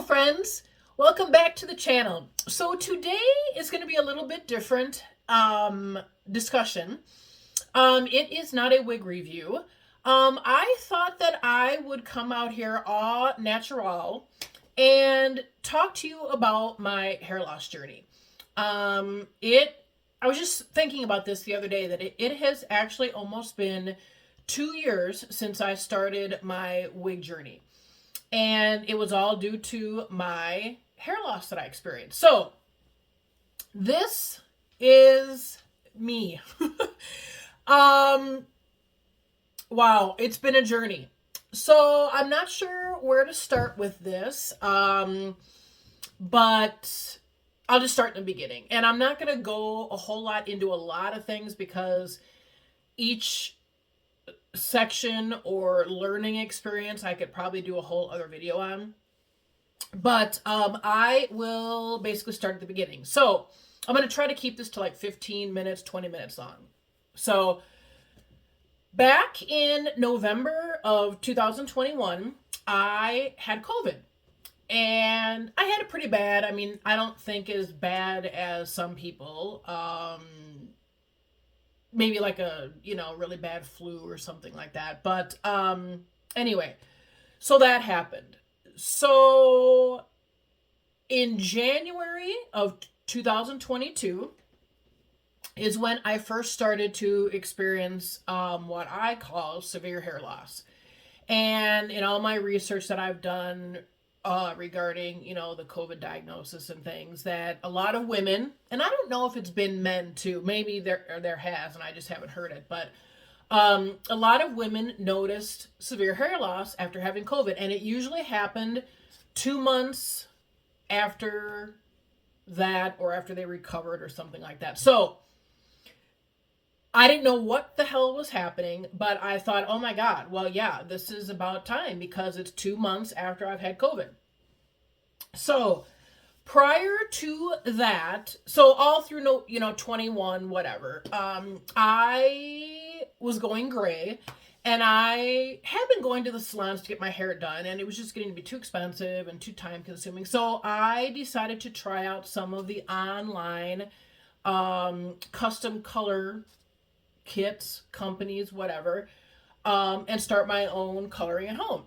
friends. Welcome back to the channel. So today is going to be a little bit different discussion. It is not a wig review. I thought that I would come out here all natural and talk to you about my hair loss journey. I was just thinking about this the other day that it has actually almost been 2 years since I started my wig journey. And it was all due to my hair loss that I experienced. So, this is me. um, wow, it's been a journey. So, I'm not sure where to start with this, but I'll just start in the beginning. And I'm not going to go a whole lot into a lot of things because each section or learning experience I could probably do a whole other video on. But I will basically start at the beginning. So I'm going to try to keep this to like 15 minutes, 20 minutes long. So back in November of 2021, I had COVID. And I had it pretty bad. I mean, I don't think as bad as some people. Maybe like a, really bad flu or something like that. But anyway, so that happened. So in January of 2022 is when I first started to experience what I call severe hair loss. And in all my research that I've done regarding, the COVID diagnosis and things, that a lot of women, and I don't know if it's been men too, maybe there has, and I just haven't heard it, but a lot of women noticed severe hair loss after having COVID, and it usually happened 2 months after that or after they recovered or something like that. So I didn't know what the hell was happening, but I thought, oh my God, well, yeah, this is about time because it's 2 months after I've had COVID. So prior to that, so all through, 21, whatever, I was going gray, and I had been going to the salons to get my hair done, and it was just getting to be too expensive and too time consuming. So I decided to try out some of the online custom color kits, companies, whatever, and start my own coloring at home.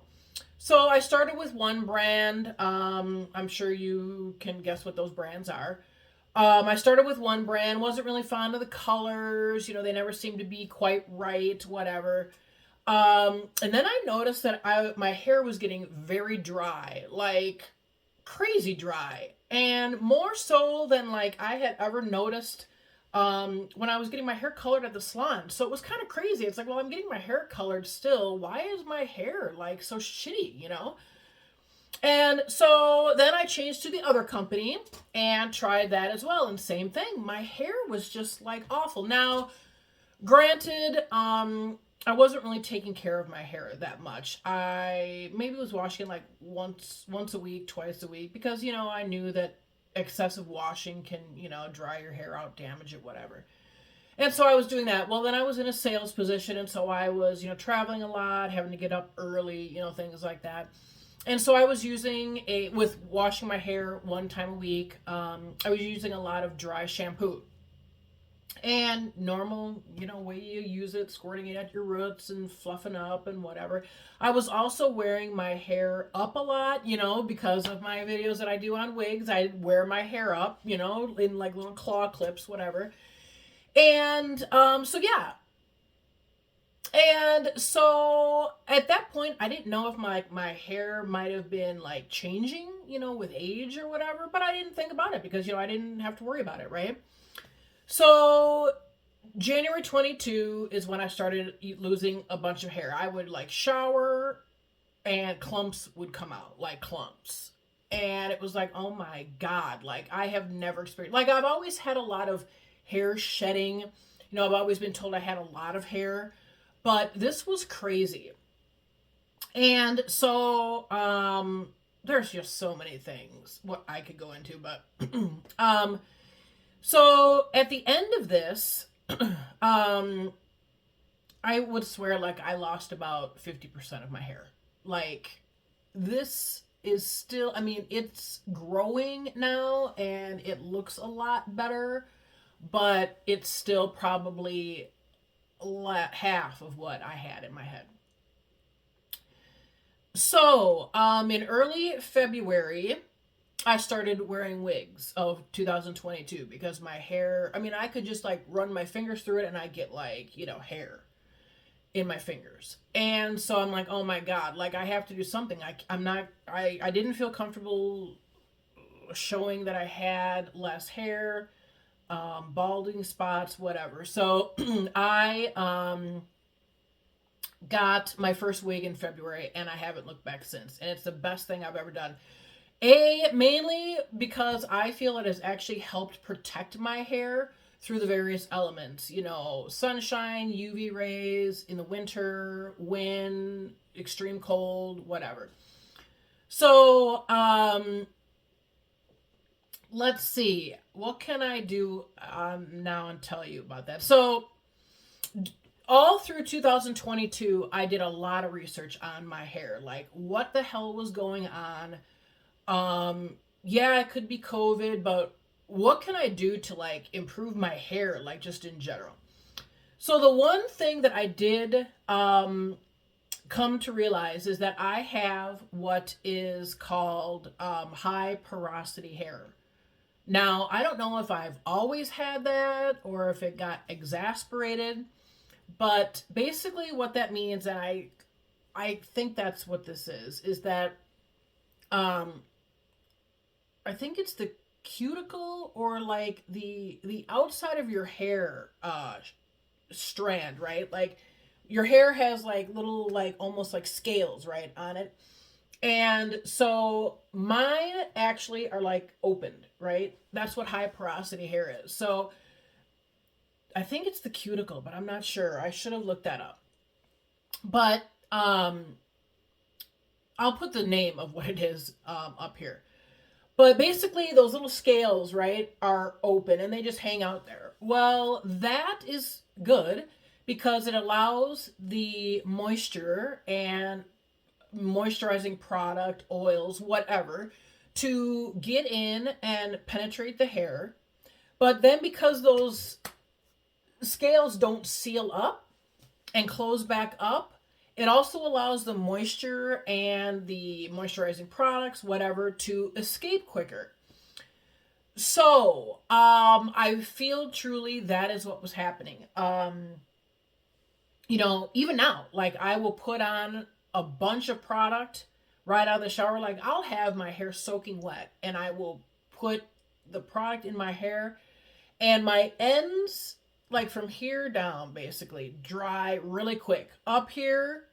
So I started with one brand. I'm sure you can guess what those brands are. I started with one brand, wasn't really fond of the colors. They never seemed to be quite right, whatever. And then I noticed that my hair was getting very dry, like crazy dry. And more so than like I had ever noticed when I was getting my hair colored at the salon. So it was kind of crazy. It's like, well, I'm getting my hair colored still. Why is my hair like so shitty, And so then I changed to the other company and tried that as well. And same thing. My hair was just like awful. Now, granted, I wasn't really taking care of my hair that much. I maybe was washing like once a week, twice a week, because, I knew that excessive washing can, dry your hair out, damage it, whatever. And so I was doing that. Well, then I was in a sales position, and so I was, traveling a lot, having to get up early, things like that. And so I was with washing my hair one time a week, I was using a lot of dry shampoo. And normal, way you use it, squirting it at your roots and fluffing up and whatever. I was also wearing my hair up a lot, because of my videos that I do on wigs. I wear my hair up, in like little claw clips, whatever. And so yeah. And so at that point, I didn't know if my hair might have been like changing, with age or whatever, but I didn't think about it because, I didn't have to worry about it, right? So January 22 is when I started losing a bunch of hair. I would like shower and clumps would come out, like clumps. And it was like, oh my God, like I have never experienced, like I've always had a lot of hair shedding. I've always been told I had a lot of hair, but this was crazy. And so, there's just so many things what I could go into, but, so at the end of this, I would swear like I lost about 50% of my hair. Like this is still, I mean, it's growing now and it looks a lot better, but it's still probably half of what I had in my head. So, in early February, I started wearing wigs of 2022 because my hair, I mean, I could just like run my fingers through it and I get like, hair in my fingers. And so I'm like, oh my God, like I have to do something. I didn't feel comfortable showing that I had less hair, balding spots, whatever. So I got my first wig in February and I haven't looked back since. And it's the best thing I've ever done. Mainly because I feel it has actually helped protect my hair through the various elements, sunshine, UV rays in the winter, wind, extreme cold, whatever. So, let's see. What can I do now and tell you about that? So, all through 2022, I did a lot of research on my hair. Like, what the hell was going on? Yeah, it could be COVID, but what can I do to like improve my hair, like just in general? So the one thing that I did come to realize is that I have what is called high porosity hair. Now, I don't know if I've always had that or if it got exasperated, but basically what that means, and I think that's what this is that um I think it's the cuticle or like the outside of your hair strand, right? Like your hair has like little like almost like scales, right, on it. And so mine actually are like opened, right? That's what high porosity hair is. So I think it's the cuticle, but I'm not sure. I should have looked that up. But I'll put the name of what it is up here. But basically, those little scales, right, are open and they just hang out there. Well, that is good because it allows the moisture and moisturizing product, oils, whatever, to get in and penetrate the hair. But then because those scales don't seal up and close back up, it also allows the moisture and the moisturizing products, whatever, to escape quicker. So, I feel truly that is what was happening. Even now, like I will put on a bunch of product right out of the shower. Like I'll have my hair soaking wet and I will put the product in my hair and my ends, like from here down, basically dry really quick. Up here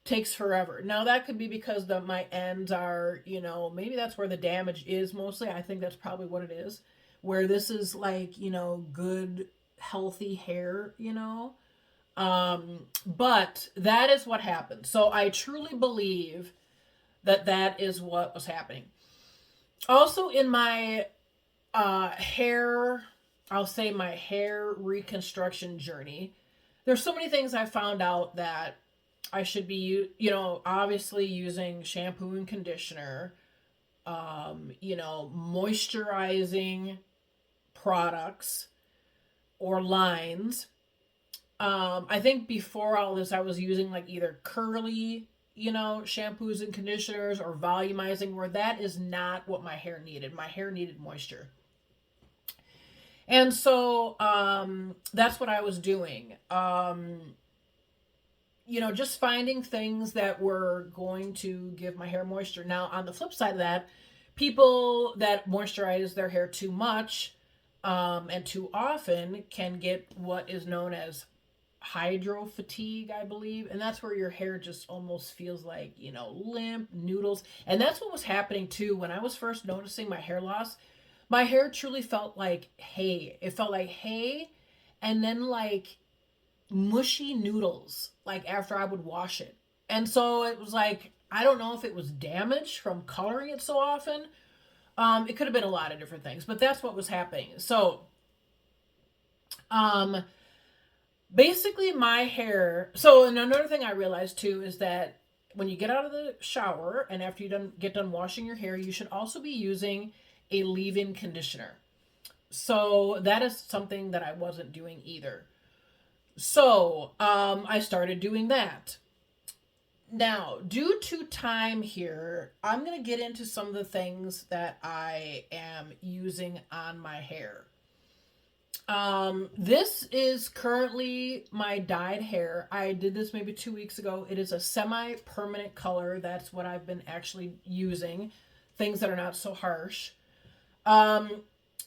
takes forever. Now that could be because my ends are, maybe that's where the damage is mostly. I think that's probably what it is. Where this is like, good healthy hair. But that is what happened. So I truly believe that that is what was happening. Also in my hair, I'll say my hair reconstruction journey, there's so many things I found out that I should be, obviously using shampoo and conditioner, moisturizing products or lines. I think before all this, I was using like either curly, shampoos and conditioners or volumizing, where that is not what my hair needed. My hair needed moisture. And so that's what I was doing. Just finding things that were going to give my hair moisture. Now, on the flip side of that, people that moisturize their hair too much and too often can get what is known as hydro fatigue, I believe. And that's where your hair just almost feels like, limp, noodles. And that's what was happening too when I was first noticing my hair loss. My hair truly felt like hay. It felt like hay and then like mushy noodles, like after I would wash it. And so it was like, I don't know if it was damaged from coloring it so often. It could have been a lot of different things, but that's what was happening. So, um, basically my hair. So, and another thing I realized too is that when you get out of the shower and after get done washing your hair, you should also be using a leave-in conditioner. So that is something that I wasn't doing either. So I started doing that. Now, due to time here, I'm going to get into some of the things that I am using on my hair. This is currently my dyed hair. I did this maybe 2 weeks ago. It is a semi-permanent color. That's what I've been actually using. Things that are not so harsh. Um,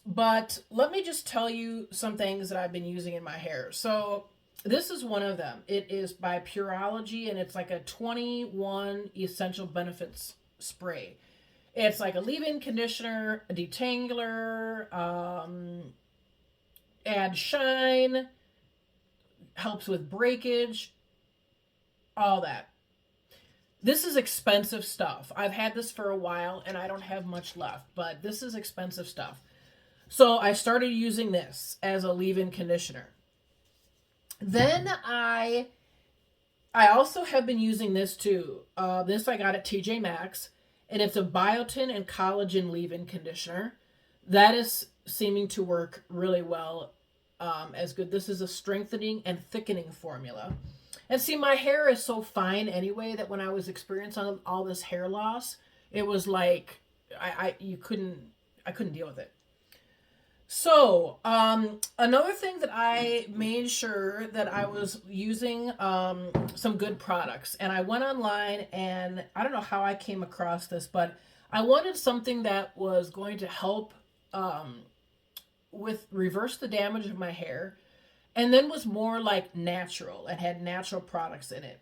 but let me just tell you some things that I've been using in my hair. So this is one of them. It is by Pureology, and it's like a 21 essential benefits spray. It's like a leave-in conditioner, a detangler, add shine, helps with breakage, all that. This is expensive stuff. I've had this for a while and I don't have much left, but this is expensive stuff. So I started using this as a leave-in conditioner. Then I also have been using this too. This I got at TJ Maxx, and it's a biotin and collagen leave-in conditioner. That is seeming to work really well, as good. This is a strengthening and thickening formula. And see, my hair is so fine anyway that when I was experiencing all this hair loss, it was like I couldn't deal with it. So, another thing that I made sure that I was using some good products, and I went online, and I don't know how I came across this, but I wanted something that was going to help with reverse the damage of my hair, and then was more like natural and had natural products in it.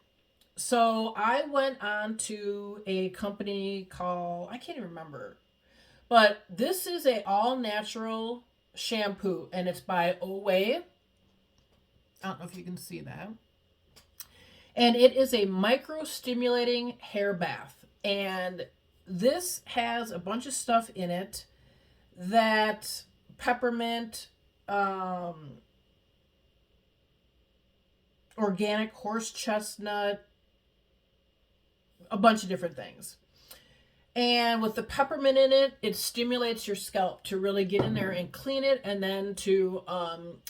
So I went on to a company called, I can't even remember, but this is a all natural shampoo, and it's by Away. I don't know if you can see that. And it is a micro stimulating hair bath. And this has a bunch of stuff in it that peppermint, organic horse chestnut, a bunch of different things. And with the peppermint in it, it stimulates your scalp to really get in there and clean it, and then to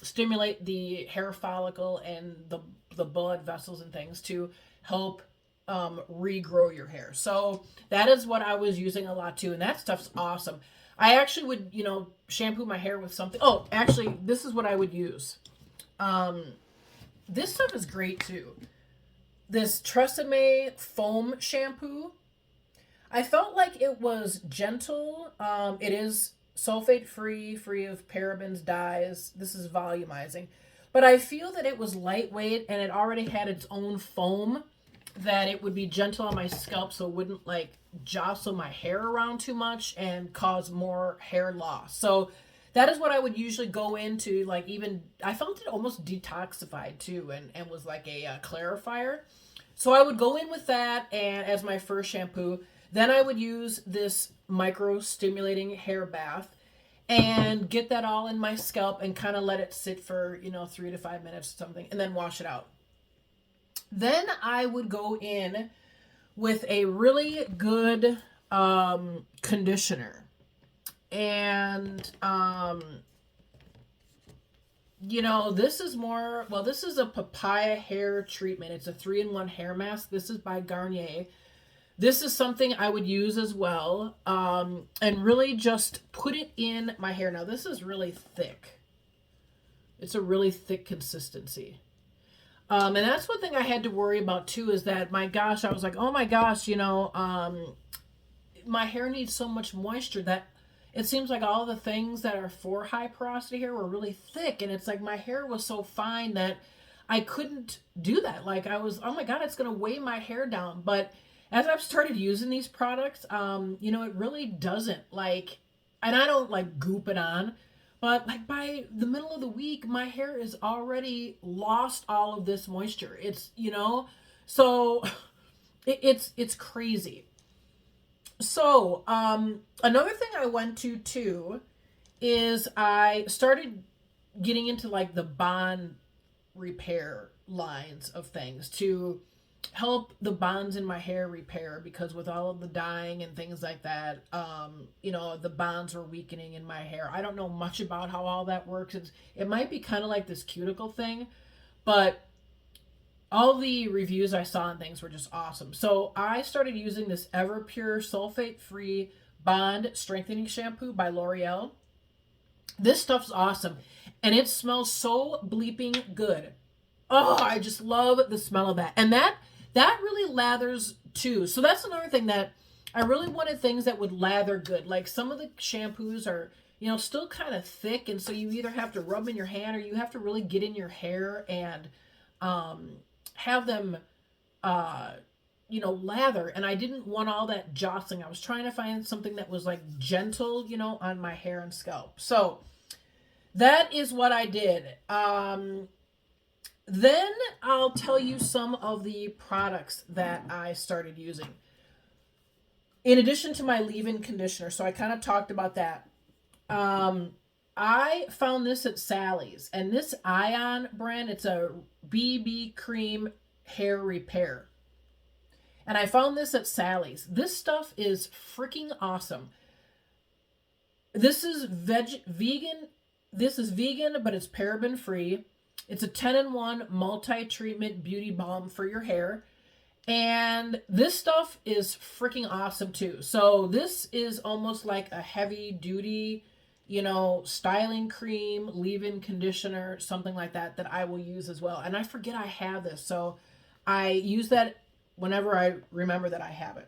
stimulate the hair follicle and the blood vessels and things to help regrow your hair. So that is what I was using a lot too, and that stuff's awesome. I actually would, shampoo my hair with something. Oh, actually, this is what I would use. This stuff is great too. This Tresemme foam shampoo. I felt like it was gentle. It is sulfate free, free of parabens, dyes. This is volumizing. But I feel that it was lightweight and it already had its own foam, that it would be gentle on my scalp so it wouldn't like jostle my hair around too much and cause more hair loss. So that is what I would usually go into. Like, even I felt it almost detoxified too, and was like a clarifier. So I would go in with that and as my first shampoo. Then I would use this micro stimulating hair bath and get that all in my scalp and kind of let it sit for 3 to 5 minutes or something, and then wash it out. Then I would go in with a really good conditioner. And this is more, well, this is a papaya hair treatment. It's a 3-in-1 hair mask. This is by Garnier. This is something I would use as well, and really just put it in my hair. Now, this is really thick. It's a really thick consistency. And that's one thing I had to worry about too, is that, my gosh, I was like, oh my gosh, my hair needs so much moisture that it seems like all the things that are for high porosity hair were really thick. And it's like my hair was so fine that I couldn't do that. Like, I was, oh my God, it's going to weigh my hair down. But as I've started using these products, it really doesn't, like, and I don't like goop it on, but like by the middle of the week, my hair is already lost all of this moisture. It's, so it's crazy. So, another thing I went to too is I started getting into like the bond repair lines of things to help the bonds in my hair repair, because with all of the dyeing and things like that, you know, the bonds were weakening in my hair. I don't know much about how all that works. It might be kind of like this cuticle thing, but all the reviews I saw and things were just awesome. So I started using this Everpure sulfate-free bond strengthening shampoo by L'Oreal. This stuff's awesome, and it smells so bleeping good. Oh, I just love the smell of that. And that really lathers too. So that's another thing that I really wanted, things that would lather good. Like some of the shampoos are, you know, still kind of thick, and so you either have to rub in your hand or you have to really get in your hair and have them you know, lather. And I didn't want all that jostling. I was trying to find something that was like gentle, you know, on my hair and scalp. So that is what I did. Then I'll tell you some of the products that I started using. In addition to my leave-in conditioner, so I kind of talked about that. I found this at Sally's, and this Ion brand, it's a BB cream hair repair. And I found this at Sally's. This stuff is freaking awesome. This is vegan. This is vegan, but it's paraben free. It's a 10-in-1 multi-treatment beauty balm for your hair. And this stuff is freaking awesome too. So this is almost like a heavy duty, you know, styling cream, leave-in conditioner, something like that, that I will use as well. And I forget I have this, so I use that whenever I remember that I have it.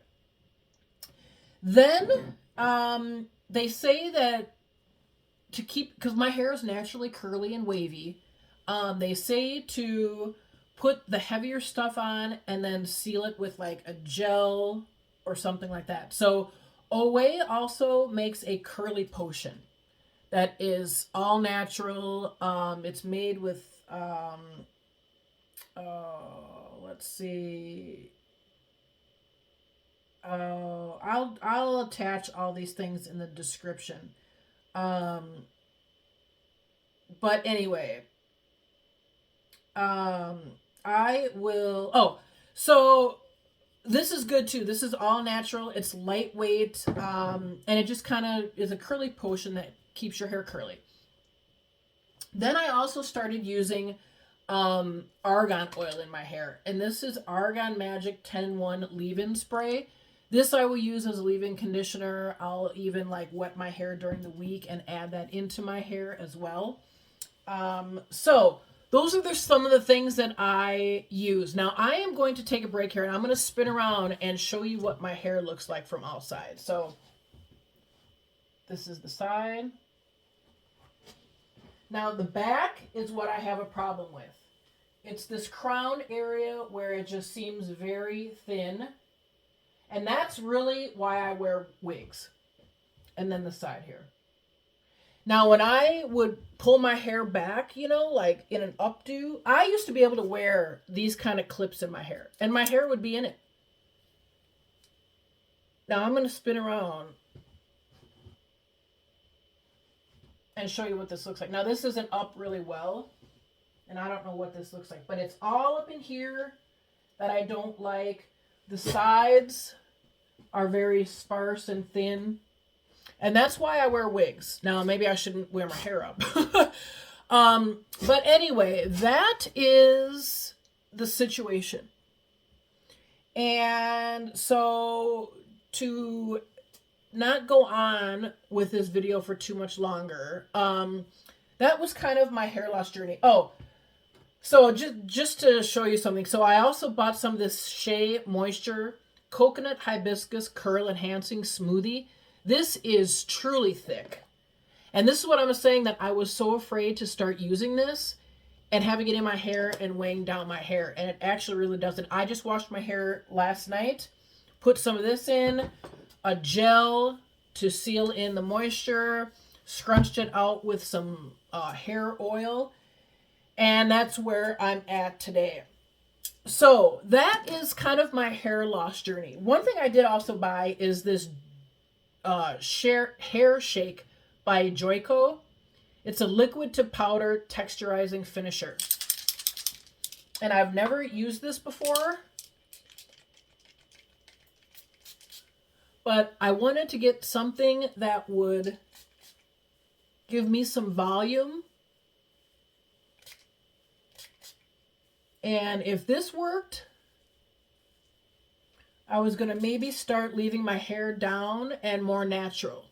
Then they say that to keep, because my hair is naturally curly and wavy, they say to put the heavier stuff on and then seal it with like a gel or something like that. So Away also makes a curly potion that is all natural. It's made with, let's see. I'll attach all these things in the description. But anyway, I will. Oh, so this is good too. This is all natural. It's lightweight, and it just kind of is a curly potion that keeps your hair curly. Then I also started using argan oil in my hair, and this is Argan Magic 10-in-1 leave-in spray. This I will use as a leave-in conditioner. I'll even like wet my hair during the week and add that into my hair as well. So those are some of the things that I use. Now I am going to take a break here, and I'm going to spin around and show you what my hair looks like from all sides. So this is the side. Now the back is what I have a problem with. It's this crown area where it just seems very thin. And that's really why I wear wigs. And then the side here. Now, when I would pull my hair back, you know, like in an updo, I used to be able to wear these kind of clips in my hair. And my hair would be in it. Now, I'm going to spin around and show you what this looks like. Now, this isn't up really well. And I don't know what this looks like. But it's all up in here that I don't like. The sides are very sparse and thin. And that's why I wear wigs. Now, maybe I shouldn't wear my hair up. But anyway, that is the situation. And so to not go on with this video for too much longer, that was kind of my hair loss journey. Oh, so just to show you something. So I also bought some of this Shea Moisture Coconut Hibiscus Curl Enhancing Smoothie. This is truly thick. And this is what I was saying, that I was so afraid to start using this and having it in my hair and weighing down my hair. And it actually really doesn't. I just washed my hair last night, put some of this in, a gel to seal in the moisture, scrunched it out with some hair oil. And that's where I'm at today. So that is kind of my hair loss journey. One thing I did also buy is this hair shake by Joico. It's a liquid to powder texturizing finisher. And I've never used this before. but I wanted to get something that would give me some volume. And if this worked, I was going to maybe start leaving my hair down and more natural.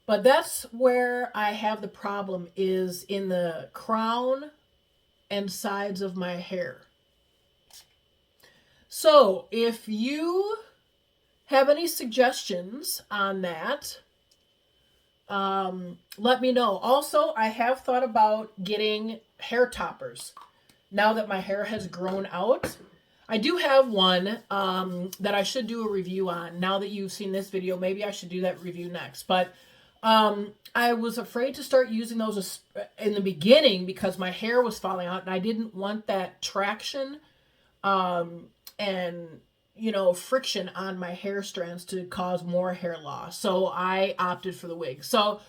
But that's where I have the problem, is in the crown and sides of my hair. So if you have any suggestions on that, let me know. Also, I have thought about getting hair toppers now that my hair has grown out. I do have one that I should do a review on. Now that you've seen this video, maybe I should do that review next. But I was afraid to start using those in the beginning because my hair was falling out and I didn't want that traction and, you know, friction on my hair strands to cause more hair loss. So I opted for the wig. So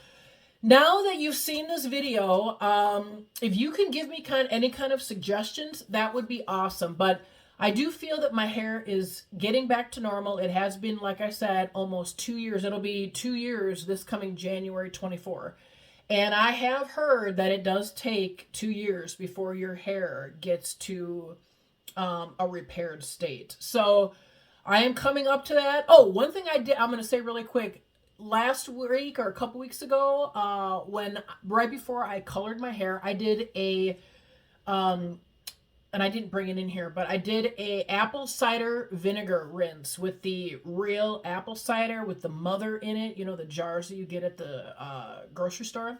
now that you've seen this video, if you can give me any kind of suggestions, that would be awesome. But I do feel that my hair is getting back to normal. It has been, like I said, almost 2 years. It'll be 2 years this coming January 24. And I have heard that it does take 2 years before your hair gets to a repaired state. So I am coming up to that. Oh, one thing I'm going to say really quick. Last week or a couple weeks ago, right before I colored my hair, I did a and I didn't bring it in here, but I did a apple cider vinegar rinse with the real apple cider with the mother in it. You know, the jars that you get at the grocery store.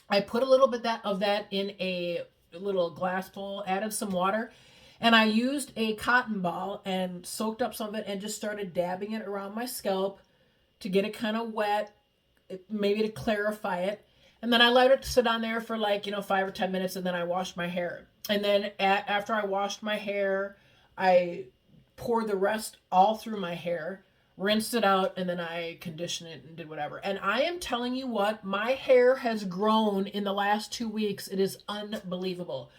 I put a little bit of that in a little glass bowl, added some water, and I used a cotton ball and soaked up some of it and just started dabbing it around my scalp to get it kind of wet, maybe to clarify it. And then I let it sit on there for 5 or 10 minutes, and then I washed my hair. And then after I washed my hair, I poured the rest all through my hair, rinsed it out, and then I conditioned it and did whatever. And I am telling you what, my hair has grown in the last 2 weeks. It is unbelievable.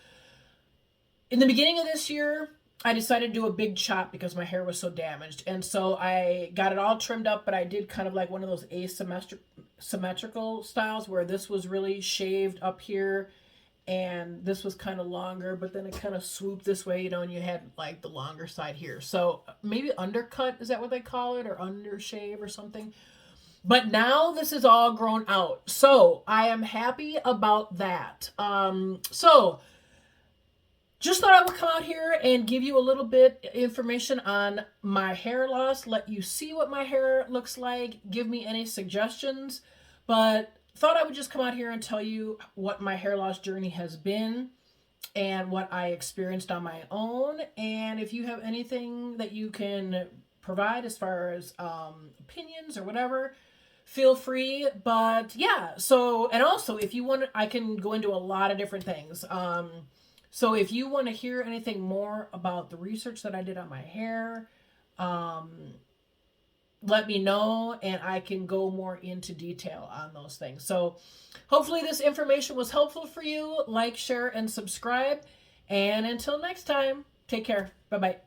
In the beginning of this year, I decided to do a big chop because my hair was so damaged. And so I got it all trimmed up, but I did kind of like one of those asymmetrical styles where this was really shaved up here and this was kind of longer, but then it kind of swooped this way, you know, and you had like the longer side here. So maybe undercut, is that what they call it? Or undershave or something. But now this is all grown out. So I am happy about that. So just thought I would come out here and give you a little bit information on my hair loss, let you see what my hair looks like, give me any suggestions, but thought I would just come out here and tell you what my hair loss journey has been and what I experienced on my own. And if you have anything that you can provide as far as opinions or whatever, feel free. But yeah, so, and also if you want, I can go into a lot of different things. So if you want to hear anything more about the research that I did on my hair, let me know and I can go more into detail on those things. So hopefully this information was helpful for you. Like, share, and subscribe. And until next time, take care. Bye-bye.